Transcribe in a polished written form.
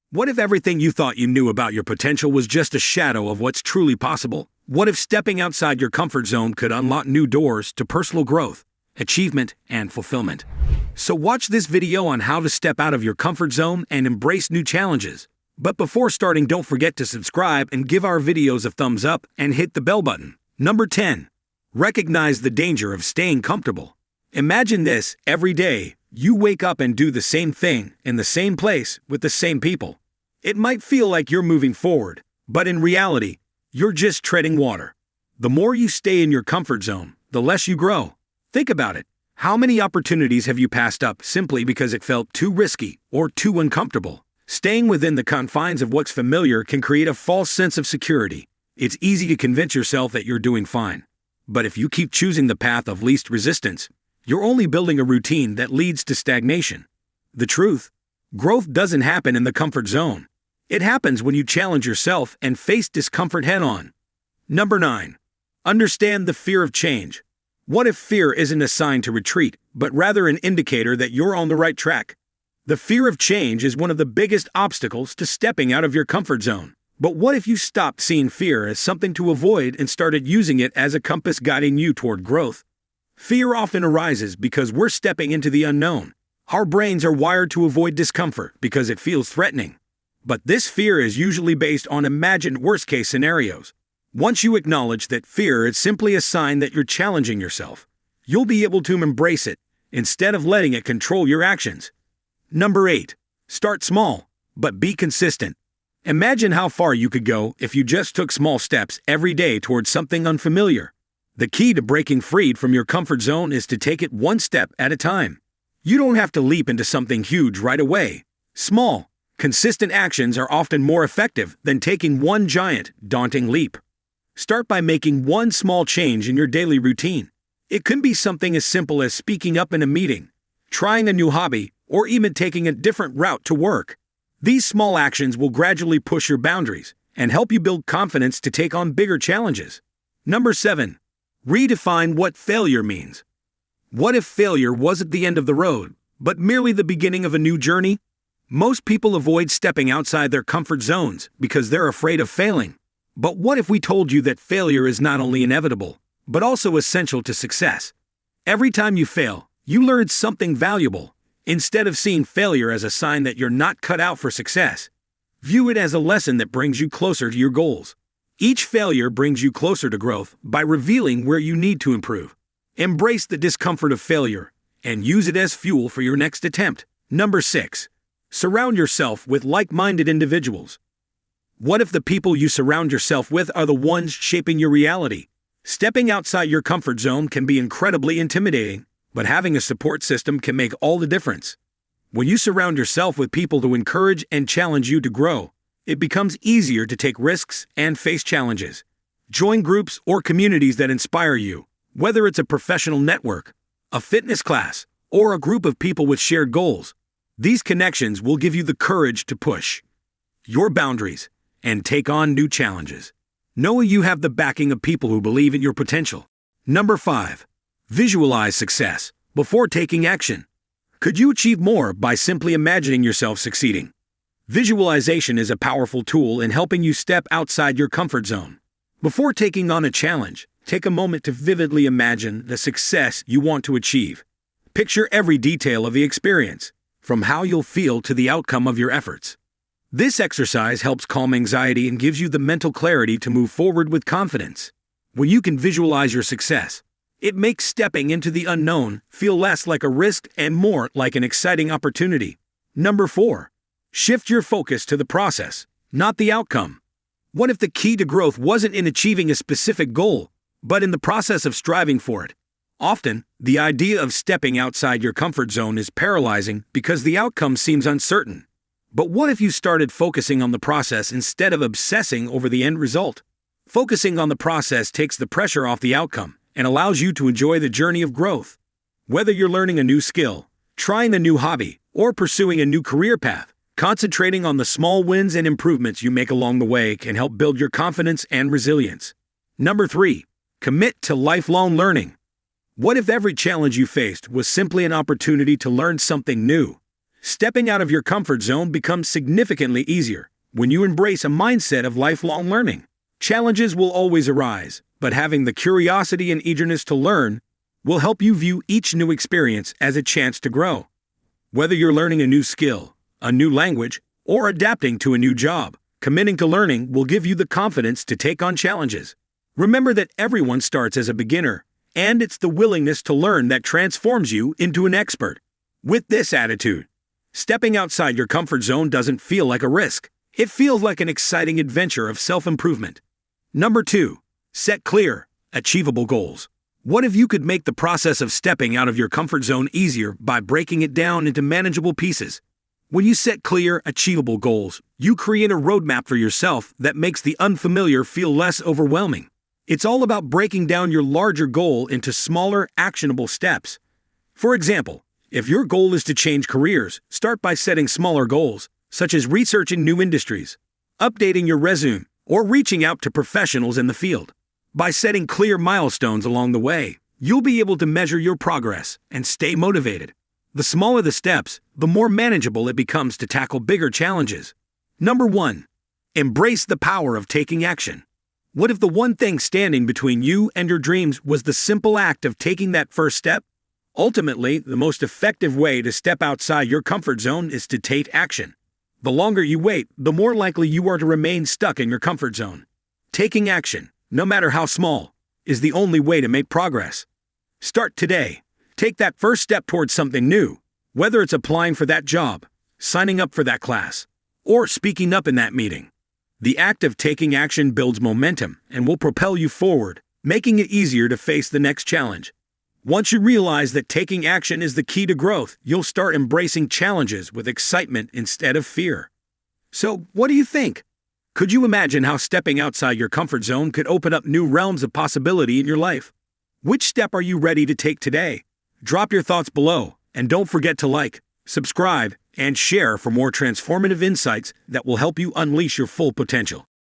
What if everything you thought you knew about your potential was just a shadow of what's truly possible? What if stepping outside your comfort zone could unlock new doors to personal growth, achievement, and fulfillment? So watch this video on how to step out of your comfort zone and embrace new challenges. But before starting, don't forget to subscribe and give our videos a thumbs up and hit the bell button. Number 10. Recognize the danger of staying comfortable. Imagine this: every day, you wake up and do the same thing in the same place with the same people. It might feel like you're moving forward, but in reality, you're just treading water. The more you stay in your comfort zone, the less you grow. Think about it. How many opportunities have you passed up simply because it felt too risky or too uncomfortable? Staying within the confines of what's familiar can create a false sense of security. It's easy to convince yourself that you're doing fine. But if you keep choosing the path of least resistance, you're only building a routine that leads to stagnation. The truth: growth doesn't happen in the comfort zone. It happens when you challenge yourself and face discomfort head-on. Number 9. Understand the fear of change. What if fear isn't a sign to retreat, but rather an indicator that you're on the right track? The fear of change is one of the biggest obstacles to stepping out of your comfort zone. But what if you stopped seeing fear as something to avoid and started using it as a compass guiding you toward growth? Fear often arises because we're stepping into the unknown. Our brains are wired to avoid discomfort because it feels threatening. But this fear is usually based on imagined worst-case scenarios. Once you acknowledge that fear is simply a sign that you're challenging yourself, you'll be able to embrace it instead of letting it control your actions. Number 8. Start small, but be consistent. Imagine how far you could go if you just took small steps every day towards something unfamiliar. The key to breaking free from your comfort zone is to take it one step at a time. You don't have to leap into something huge right away. Small, consistent actions are often more effective than taking one giant, daunting leap. Start by making one small change in your daily routine. It can be something as simple as speaking up in a meeting, trying a new hobby, or even taking a different route to work. These small actions will gradually push your boundaries and help you build confidence to take on bigger challenges. Number 7. Redefine what failure means. What if failure wasn't the end of the road, but merely the beginning of a new journey? Most people avoid stepping outside their comfort zones because they're afraid of failing. But what if we told you that failure is not only inevitable, but also essential to success? Every time you fail, you learn something valuable. Instead of seeing failure as a sign that you're not cut out for success, view it as a lesson that brings you closer to your goals. Each failure brings you closer to growth by revealing where you need to improve. Embrace the discomfort of failure and use it as fuel for your next attempt. Number 6. Surround yourself with like-minded individuals. What if the people you surround yourself with are the ones shaping your reality? Stepping outside your comfort zone can be incredibly intimidating, but having a support system can make all the difference. When you surround yourself with people to encourage and challenge you to grow, it becomes easier to take risks and face challenges. Join groups or communities that inspire you, whether it's a professional network, a fitness class, or a group of people with shared goals. These connections will give you the courage to push your boundaries and take on new challenges, knowing you have the backing of people who believe in your potential. Number 5. Visualize success before taking action. Could you achieve more by simply imagining yourself succeeding? Visualization is a powerful tool in helping you step outside your comfort zone. Before taking on a challenge, take a moment to vividly imagine the success you want to achieve. Picture every detail of the experience, from how you'll feel to the outcome of your efforts. This exercise helps calm anxiety and gives you the mental clarity to move forward with confidence. When you can visualize your success, it makes stepping into the unknown feel less like a risk and more like an exciting opportunity. Number 4. Shift your focus to the process, not the outcome. What if the key to growth wasn't in achieving a specific goal, but in the process of striving for it? Often, the idea of stepping outside your comfort zone is paralyzing because the outcome seems uncertain. But what if you started focusing on the process instead of obsessing over the end result? Focusing on the process takes the pressure off the outcome and allows you to enjoy the journey of growth. Whether you're learning a new skill, trying a new hobby, or pursuing a new career path, concentrating on the small wins and improvements you make along the way can help build your confidence and resilience. Number 3. Commit to lifelong learning. What if every challenge you faced was simply an opportunity to learn something new? Stepping out of your comfort zone becomes significantly easier when you embrace a mindset of lifelong learning. Challenges will always arise, but having the curiosity and eagerness to learn will help you view each new experience as a chance to grow. Whether you're learning a new skill, a new language, or adapting to a new job, committing to learning will give you the confidence to take on challenges. Remember that everyone starts as a beginner, and it's the willingness to learn that transforms you into an expert. With this attitude, stepping outside your comfort zone doesn't feel like a risk. It feels like an exciting adventure of self-improvement. Number 2. Set clear, achievable goals. What if you could make the process of stepping out of your comfort zone easier by breaking it down into manageable pieces? When you set clear, achievable goals, you create a roadmap for yourself that makes the unfamiliar feel less overwhelming. It's all about breaking down your larger goal into smaller, actionable steps. For example, if your goal is to change careers, start by setting smaller goals, such as researching new industries, updating your resume, or reaching out to professionals in the field. By setting clear milestones along the way, you'll be able to measure your progress and stay motivated. The smaller the steps, the more manageable it becomes to tackle bigger challenges. Number 1. Embrace the power of taking action. What if the one thing standing between you and your dreams was the simple act of taking that first step? Ultimately, the most effective way to step outside your comfort zone is to take action. The longer you wait, the more likely you are to remain stuck in your comfort zone. Taking action, no matter how small, is the only way to make progress. Start today. Take that first step towards something new, whether it's applying for that job, signing up for that class, or speaking up in that meeting. The act of taking action builds momentum and will propel you forward, making it easier to face the next challenge. Once you realize that taking action is the key to growth, you'll start embracing challenges with excitement instead of fear. So, what do you think? Could you imagine how stepping outside your comfort zone could open up new realms of possibility in your life? Which step are you ready to take today? Drop your thoughts below, and don't forget to like, subscribe, and share for more transformative insights that will help you unleash your full potential.